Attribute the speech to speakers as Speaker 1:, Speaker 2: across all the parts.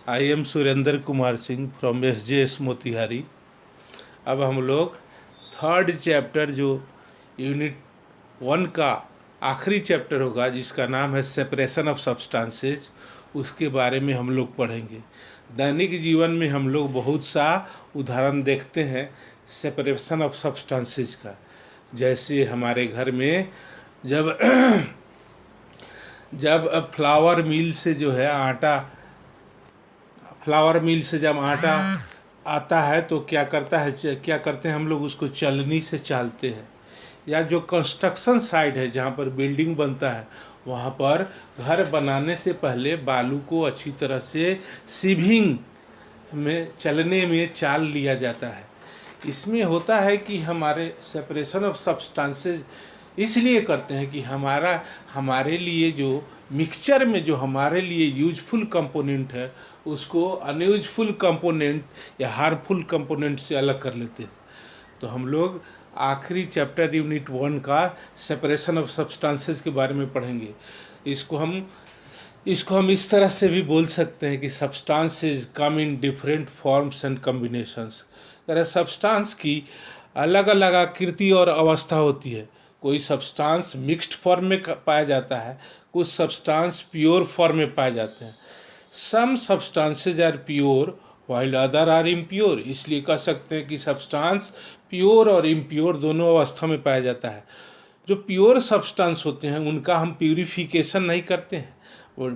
Speaker 1: I am Surendra Kumar Singh from SJS Motihari. अब हम लोग थर्ड चैप्टर जो यूनिट 1 का आखिरी चैप्टर होगा जिसका नाम है सेपरेशन ऑफ सब्सटेंसेस, उसके बारे में हम लोग पढ़ेंगे। दैनिक जीवन में हम लोग बहुत सा उदाहरण देखते हैं सेपरेशन ऑफ सब्सटेंसेस का। जैसे हमारे घर में जब फ्लावर मिल से जो है फ्लावर मिल से जब आटा आता है तो क्या करते हैं हम लोग उसको चलनी से चालते हैं। या जो कंस्ट्रक्शन साइट है जहाँ पर बिल्डिंग बनता है वहाँ पर घर बनाने से पहले बालू को अच्छी तरह से सीविंग में चलने में चाल लिया जाता है। इसमें होता है कि हमारे सेपरेशन ऑफ सब्सटेंसेस इसलिए करते हैं कि हमारे लिए जो मिक्सचर में जो हमारे लिए यूजफुल कंपोनेंट है उसको अनयूजफुल कंपोनेंट या हार्मफुल कंपोनेंट से अलग कर लेते हैं। तो हम लोग आखिरी चैप्टर यूनिट 1 का सेपरेशन ऑफ सब्सटेंसेस के बारे में पढ़ेंगे। इसको हम इस तरह से भी बोल सकते हैं कि substances come in different forms and combinations. Substance की अलग अलग आकृति और अवस्था होती है। कोई सब्सटेंस मिक्स्ड फॉर्म में पाया जाता है, कुछ सब्सटेंस प्योर फॉर्म में पाए जाते हैं। Some substances are pure while other are impure. इसलिए कह सकते हैं कि सब्सटेंस प्योर और इम्प्योर दोनों अवस्था में पाया जाता है। जो प्योर सब्सटेंस होते हैं उनका हम प्यूरिफिकेशन नहीं करते हैं,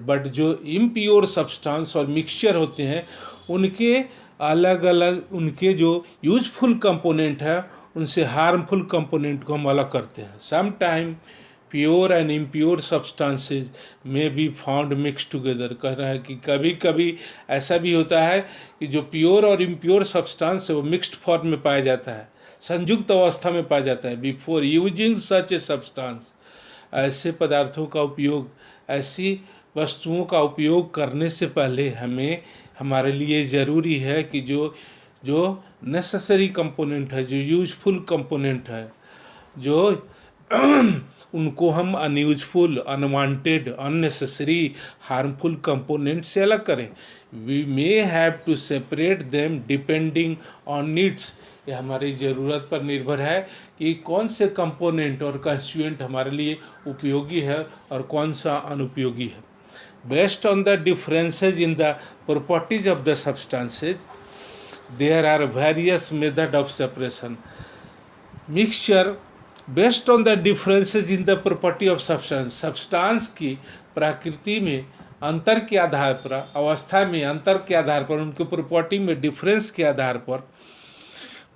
Speaker 1: बट जो इम्प्योर सब्सटेंस और मिक्सचर होते हैं उनके अलग अलग उनके जो यूजफुल कंपोनेंट है उनसे हार्मफुल कंपोनेंट को हम अलग करते हैं। Some time pure and impure substances में बी फाउंड मिक्स टुगेदर। कह रहा है कि कभी कभी ऐसा भी होता है कि जो प्योर और इम्प्योर सब्सटेंस है वो मिक्स्ड फॉर्म में पाया जाता है, संयुक्त अवस्था में पाया जाता है। Before using such a substance, ऐसे पदार्थों का उपयोग, ऐसी वस्तुओं का उपयोग करने से पहले हमारे लिए ज़रूरी है कि जो नेसेसरी कंपोनेंट है, जो यूजफुल कंपोनेंट है, जो उनको हम unuseful, unwanted, unnecessary, harmful component से अलग करें। We may have to separate them depending on needs. ये हमारी ज़रूरत पर निर्भर है कि कौन से कंपोनेंट और कंस्टिट्यूएंट हमारे लिए उपयोगी है और कौन सा अनुपयोगी है। Based on the differences in the properties of the substances there are various methods of separation. Mixture based on the differences in the property of substance. Substance की प्रकृति में अंतर के आधार पर, अवस्था में अंतर के आधार पर, उनके प्रॉपर्टी में डिफरेंस के आधार पर,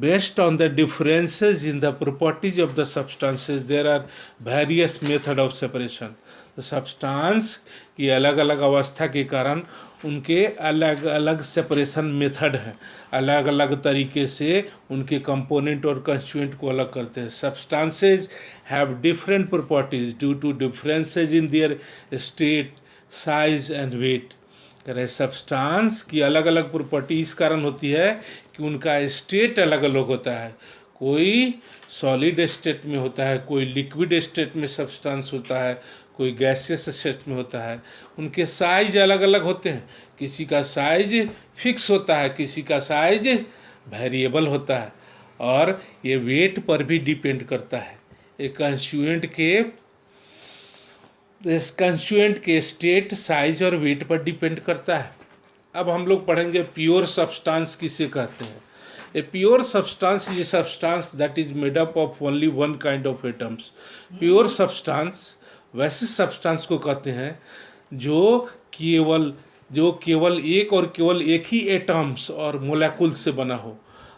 Speaker 1: based on the differences in the properties of the substances there are various methods of separation. तो सब्सटेंस की अलग अलग अवस्था के कारण उनके अलग अलग सेपरेशन मेथड हैं। अलग अलग तरीके से उनके कंपोनेंट और कंस्टिट्यूएंट को अलग करते हैं। Substances have different properties due to differences in their state, size and weight. कह रहे सब्सटेंस की अलग अलग प्रॉपर्टी इस कारण होती है कि उनका स्टेट अलग अलग होता है। कोई सॉलिड स्टेट में होता है, कोई लिक्विड स्टेट में सब्सटेंस होता है, कोई गैसियस स्टेट में होता है। उनके साइज अलग अलग होते हैं। किसी का साइज फिक्स होता है, किसी का साइज वेरिएबल होता है, और ये वेट पर भी डिपेंड करता है। एक कंस्टिट्यूएंट के स्टेट, साइज और वेट पर डिपेंड करता है। अब हम लोग पढ़ेंगे प्योर सब्सटेंस किसे कहते हैं। A pure substance is a substance that is made up of only one kind of atoms. Pure substance वैसे सब्सटेंस को कहते हैं जो केवल एक ही एटम्स और मोलेकुल्स से बना हो।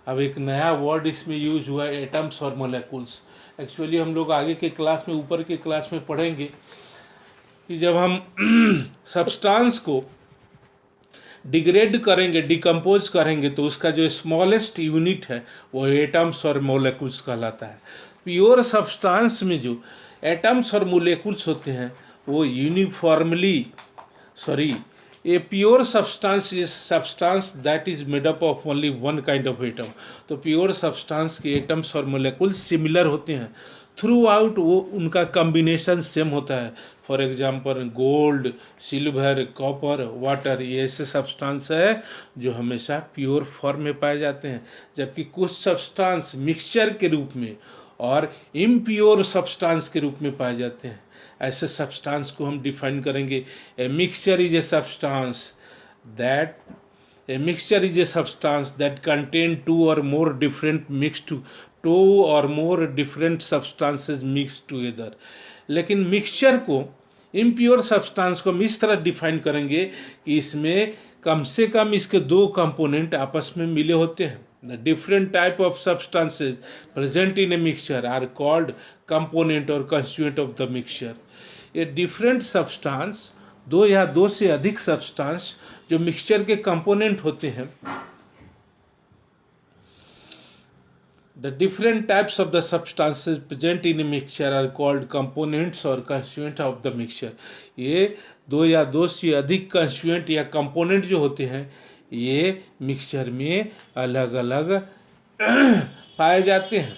Speaker 1: अब एक नया वर्ड इसमें यूज हुआ है, एटम्स और मोलेकुल्स। एक्चुअली हम लोग आगे के क्लास में, ऊपर के क्लास में पढ़ेंगे कि जब हम सब्सटेंस को डिग्रेड करेंगे, डिकम्पोज करेंगे, तो उसका जो स्मॉलेस्ट यूनिट है वो एटम्स और मोलेकुल्स कहलाता है। प्योर सब्सटेंस में जो एटम्स और मोलेकुल्स होते हैं वो a pure substance is substance that is made up of only one kind of atom. तो प्योर सब्सटेंस के एटम्स और मोलेकुल्स सिमिलर होते हैं। थ्रू आउट वो उनका कम्बिनेशन सेम होता है। For example gold, silver, copper, water, ये ऐसे सब्सटेंस है जो हमेशा प्योर फॉर्म में पाए जाते हैं, जबकि कुछ सब्सटेंस मिक्सचर के रूप में और इम्प्योर सब्सटेंस के रूप में पाए जाते हैं। ऐसे सब्सटेंस को हम डिफाइन करेंगे। A mixture is a substance that A mixture is a substance that contain two or more different substances mixed together। लेकिन मिक्सचर को, इम्प्योर सब्सटेंस को हम इस तरह डिफाइन करेंगे कि इसमें कम से कम इसके दो कंपोनेंट आपस में मिले होते हैं। The different type of substances present in a mixture are called component or constituent of the mixture। ये डिफरेंट सब्सटेंस, दो या दो से अधिक सब्सटेंस जो मिक्सचर के कंपोनेंट होते हैं, the different types of the substances present in a mixture are called components और कंस्टिट्यूएंट ऑफ द मिक्सचर। ये दो या दो से अधिक कंस्टिट्यूएंट या कंपोनेंट जो होते हैं, ये मिक्सचर में अलग अलग पाए जाते हैं।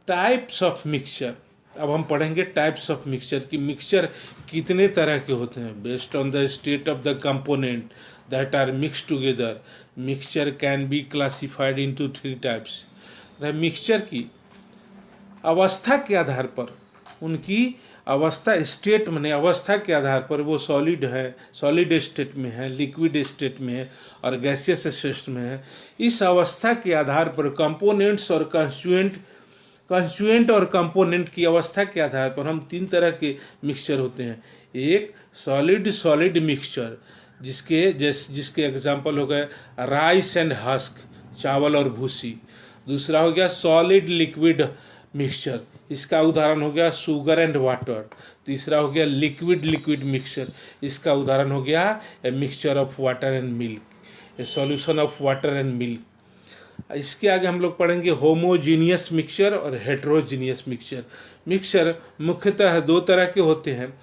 Speaker 1: टाइप्स ऑफ मिक्सचर, अब हम पढ़ेंगे टाइप्स ऑफ मिक्सचर कि मिक्सचर कितने तरह के होते हैं। Based on the state of the component that are mix together, mixture can be classified into 3 types. Mixture की अवस्था के आधार पर, उनकी अवस्था, स्टेट माने अवस्था के आधार पर, वो सॉलिड है, सॉलिड स्टेट में है, लिक्विड स्टेट में है और गैसियस स्टेट में है। इस अवस्था के आधार पर कंपोनेंट्स और कंस्टिट्यूएंट और कंपोनेंट की अवस्था के आधार पर हम 3 तरह के मिक्सचर होते हैं। एक सॉलिड मिक्सचर, जिसके एग्जांपल हो गए राइस एंड हस्क, चावल और भूसी। दूसरा हो गया सॉलिड लिक्विड मिक्सचर, इसका उदाहरण हो गया शुगर एंड वाटर। तीसरा हो गया लिक्विड मिक्सचर, इसका उदाहरण हो गया a mixture of water and milk, a solution of water and milk. इसके आगे हम लोग पढ़ेंगे होमोजीनियस मिक्सचर और हेट्रोजीनियस मिक्सचर। मिक्सचर मुख्यतः 2 तरह के होते हैं।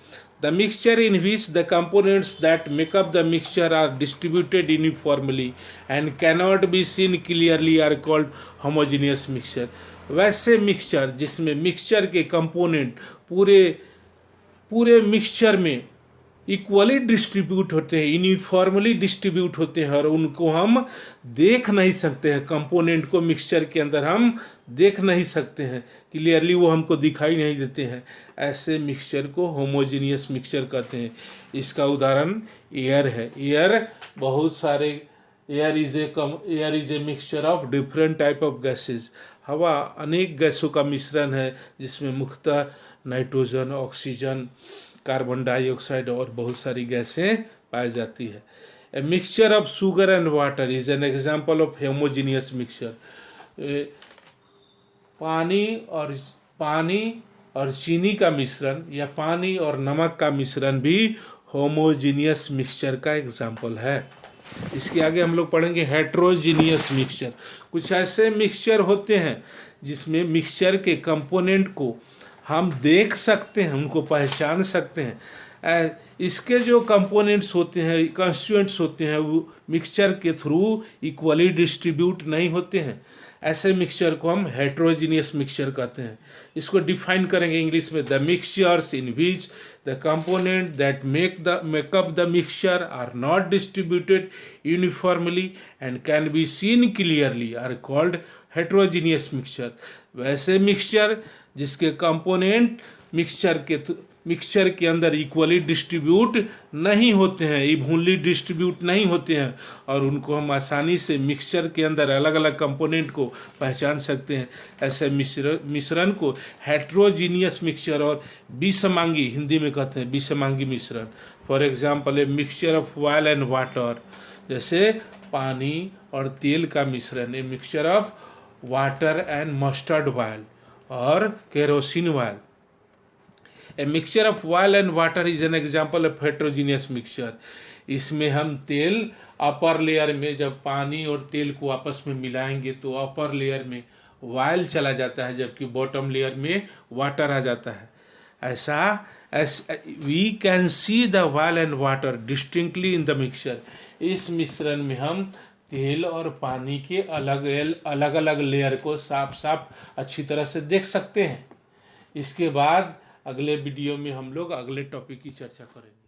Speaker 1: The mixture in which the components that make up the mixture are distributed uniformly and cannot be seen clearly are called homogeneous mixture. वैसे मिक्सचर जिसमें मिक्सचर के कंपोनेंट पूरे मिक्सचर में इक्वली डिस्ट्रीब्यूट होते हैं, यूनिफॉर्मली डिस्ट्रीब्यूट होते हैं और उनको हम देख नहीं सकते हैं। कंपोनेंट को मिक्सचर के अंदर हम देख नहीं सकते हैं, क्लियरली वो हमको दिखाई नहीं देते हैं। ऐसे मिक्सचर को होमोजीनियस मिक्सचर कहते हैं। इसका उदाहरण एयर है। Air is a mixture of different type of gases. हवा अनेक गैसों का मिश्रण है, जिसमें मुख्यतः नाइट्रोजन, ऑक्सीजन, कार्बन डाइऑक्साइड और बहुत सारी गैसें पाई जाती है। ए mixture of sugar and water is an example of homogeneous mixture. पानी और चीनी का मिश्रण या पानी और नमक का मिश्रण भी होमोजीनियस मिक्सचर का एग्जाम्पल है। इसके आगे हम लोग पढ़ेंगे हेट्रोजीनियस मिक्सचर। कुछ ऐसे मिक्सचर होते हैं जिसमें मिक्सचर के कंपोनेंट को हम देख सकते हैं, उनको पहचान सकते हैं। इसके जो कंपोनेंट्स होते हैं, कंस्टिट्यूएंट्स होते हैं, वो मिक्सचर के थ्रू इक्वली डिस्ट्रीब्यूट नहीं होते हैं। ऐसे मिक्सचर को हम हेट्रोजीनियस मिक्सचर कहते हैं। इसको डिफाइन करेंगे इंग्लिश में, the mixtures in which the component that make up the mixture are not distributed uniformly and can be seen clearly are called heterogeneous mixture. वैसे मिक्सचर जिसके कंपोनेंट मिक्सचर के अंदर equally distribute नहीं होते हैं, evenly distribute नहीं होते हैं और उनको हम आसानी से मिक्सचर के अंदर अलग अलग कंपोनेंट को पहचान सकते हैं। ऐसे मिश्रण को हेट्रोजीनियस मिक्सचर और विषमांगी, हिंदी में कहते हैं विषमांगी मिश्रण। For example a mixture of oil and water, जैसे पानी और तेल का मिश्रण। A mixture of water and mustard oil और kerosene oil. A mixture of oil and water is an example of heterogeneous mixture. इसमें हम तेल अपर लेयर में, जब पानी और तेल को आपस में मिलाएंगे तो अपर लेयर में ऑयल चला जाता है, जबकि बॉटम लेयर में वाटर आ जाता है। We can see the oil and water distinctly in the mixture. इस मिश्रण में हम तेल और पानी के अलग अलग लेयर को साफ अच्छी तरह से देख सकते हैं। इसके बाद अगले वीडियो में हम लोग अगले टॉपिक की चर्चा करेंगे।